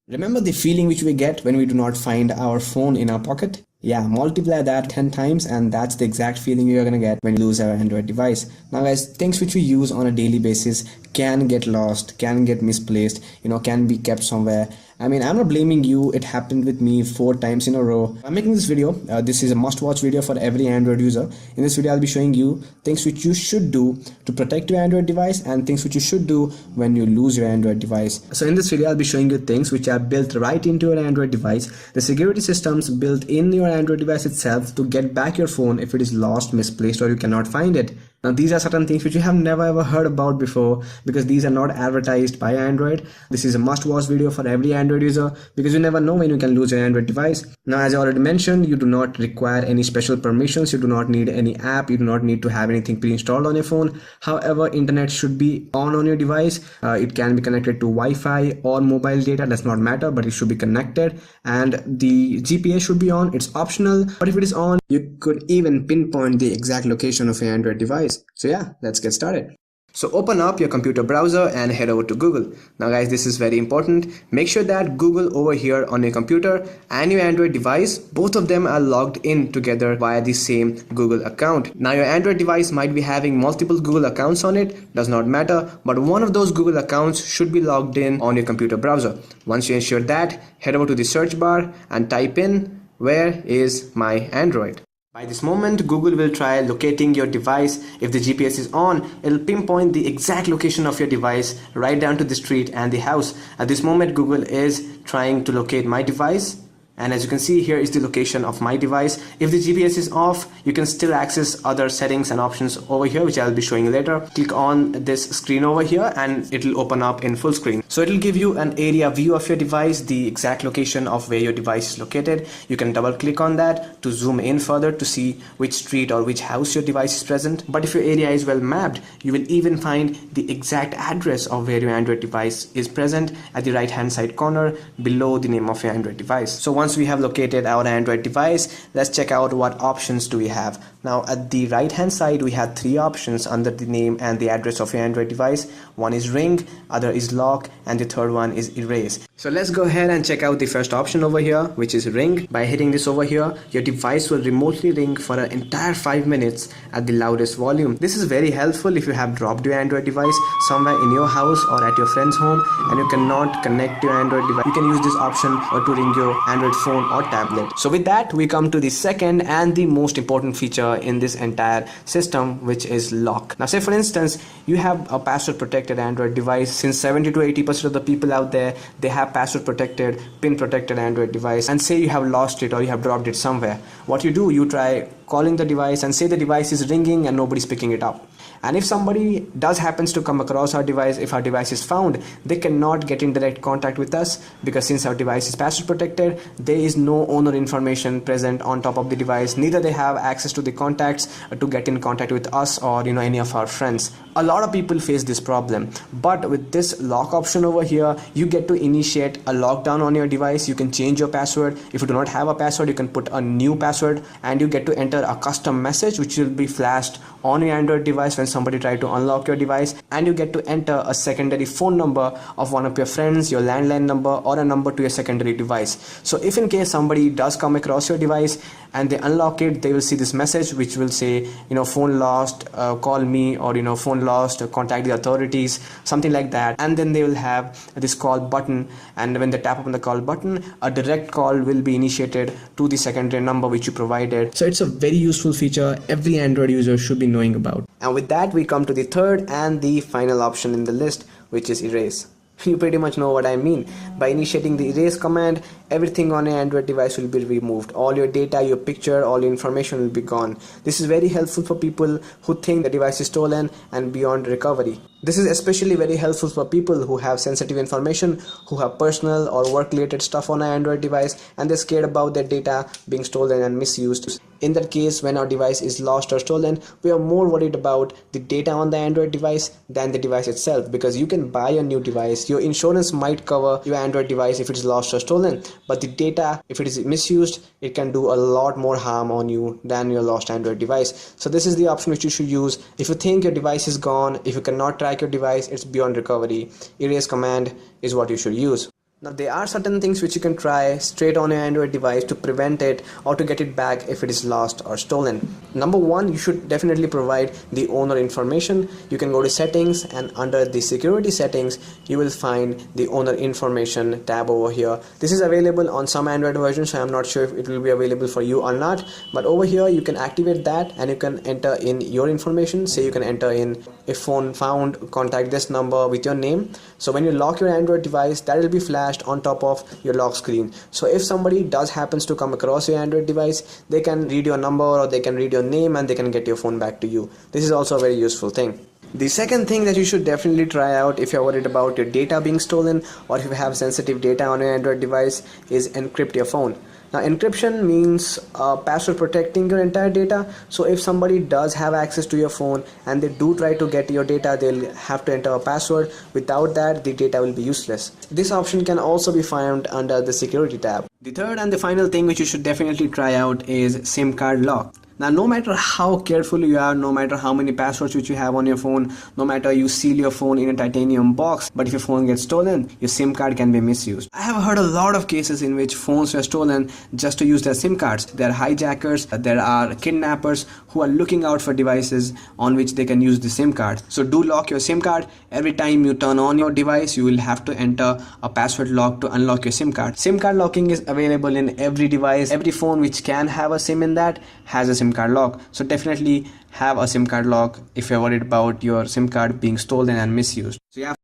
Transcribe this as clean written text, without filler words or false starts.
Remember the feeling which we get when we do not find our phone in our pocket? Yeah, multiply that 10 times and that's the exact feeling you're gonna get when you lose our Android device. Now guys, things which we use on a daily basis can get lost, can get misplaced, can be kept somewhere. I mean, I'm not blaming you. It happened with me 4 times in a row. I'm making this video. This is a must-watch video for every Android user. In this video, I'll be showing you things which you should do to protect your Android device and things which you should do when you lose your Android device. So in this video, I'll be showing you things which are built right into your Android device. The security systems built in your Android device itself to get back your phone if it is lost, misplaced, or you cannot find it. Now these are certain things which you have never ever heard about before because these are not advertised by Android. This is a must-watch video for every Android user because you never know when you can lose your Android device. Now as I already mentioned, you do not require any special permissions, you do not need any app, you do not need to have anything pre-installed on your phone. However, internet should be on your device. It can be connected to Wi-Fi or mobile data, does not matter, but it should be connected, and the GPS should be on. It's optional, but if it is on, you could even pinpoint the exact location of your Android device. So yeah, let's get started. So open up your computer browser and head over to Google. Now guys, this is very important. Make sure that Google over here on your computer and your Android device, both of them are logged in together via the same Google account. Now your Android device might be having multiple Google accounts on it, does not matter, but one of those Google accounts should be logged in on your computer browser. Once you ensure that, head over to the search bar and type in, "Where is my Android?" By this moment, Google will try locating your device. If the GPS is on, it'll pinpoint the exact location of your device right down to the street and the house. At this moment, Google is trying to locate my device. And as you can see, here is the location of my device. If the GPS is off, you can still access other settings and options over here, which I'll be showing you later. Click on this screen over here and it'll open up in full screen. So it'll give you an area view of your device, the exact location of where your device is located. You can double click on that to zoom in further to see which street or which house your device is present. But if your area is well mapped, you will even find the exact address of where your Android device is present at the right hand side corner below the name of your Android device. So once we have located our Android device, let's check out what options do we have. Now at the right hand side, we have 3 options under the name and the address of your Android device. One is ring, other is lock, and the third one is erase. So let's go ahead and check out the first option over here, which is ring. By hitting this over here, your device will remotely ring for an entire 5 minutes at the loudest volume. This is very helpful if you have dropped your Android device somewhere in your house or at your friend's home and you cannot connect your Android device. You can use this option to ring your Android phone or tablet. So with that, we come to the second and the most important feature in this entire system, which is lock. Now say for instance, you have a password protected Android device. Since 70 to 80% of the people out there, they have password protected, pin protected Android device, and say you have lost it or you have dropped it somewhere. What you do, you try calling the device and say the device is ringing and nobody's picking it up. And if somebody does happens to come across our device, if our device is found, they cannot get in direct contact with us because since our device is password protected, there is no owner information present on top of the device. Neither they have access to the contacts to get in contact with us or any of our friends. A lot of people face this problem, but with this lock option over here, you get to initiate a lockdown on your device. You can change your password. If you do not have a password, you can put a new password and you get to enter a custom message which will be flashed on your Android device when somebody try to unlock your device, and you get to enter a secondary phone number of one of your friends, your landline number, or a number to your secondary device. So if in case somebody does come across your device and they unlock it, they will see this message which will say phone lost, call me, or phone lost, contact the authorities, something like that. And then they will have this call button, and when they tap on the call button, a direct call will be initiated to the secondary number which you provided. So it's a very useful feature every Android user should be knowing about. And with that, we come to the third and the final option in the list, which is erase. You pretty much know what I mean. By initiating the erase command, everything on your Android device will be removed. All your data, your picture, all your information will be gone. This is very helpful for people who think the device is stolen and beyond recovery. This is especially very helpful for people who have sensitive information, who have personal or work related stuff on an Android device and they're scared about their data being stolen and misused. In that case, when our device is lost or stolen, we are more worried about the data on the Android device than the device itself, because you can buy a new device. Your insurance might cover your Android device if it is lost or stolen, but the data, if it is misused, it can do a lot more harm on you than your lost Android device. So this is the option which you should use. If you think your device is gone, if you cannot track your device, it's beyond recovery, erase command is what you should use. Now there are certain things which you can try straight on your Android device to prevent it or to get it back if it is lost or stolen. Number one, you should definitely provide the owner information. You can go to settings, and under the security settings you will find the owner information tab over here. This is available on some Android versions, so I'm not sure if it will be available for you or not, but over here you can activate that and you can enter in your information. Say you can enter in a phone found, contact this number with your name. So when you lock your Android device, that will be flashed on top of your lock screen. So if somebody does happens to come across your Android device, they can read your number or they can read your name and they can get your phone back to you. This is also a very useful thing. The second thing that you should definitely try out if you're worried about your data being stolen or if you have sensitive data on your Android device is encrypt your phone. Now encryption means password protecting your entire data. So if somebody does have access to your phone and they do try to get your data, they'll have to enter a password. Without that, the data will be useless. This option can also be found under the security tab. The third and the final thing which you should definitely try out is SIM card lock. Now no matter how careful you are, no matter how many passwords which you have on your phone, no matter you seal your phone in a titanium box, but if your phone gets stolen, your SIM card can be misused. I have heard a lot of cases in which phones were stolen just to use their SIM cards. There are hijackers, there are kidnappers who are looking out for devices on which they can use the SIM card. So do lock your SIM card. Every time you turn on your device, you will have to enter a password lock to unlock your SIM card. SIM card locking is available in every device. Every phone which can have a SIM in that has a SIM card lock. So definitely have a SIM card lock if you're worried about your SIM card being stolen and misused. So yeah.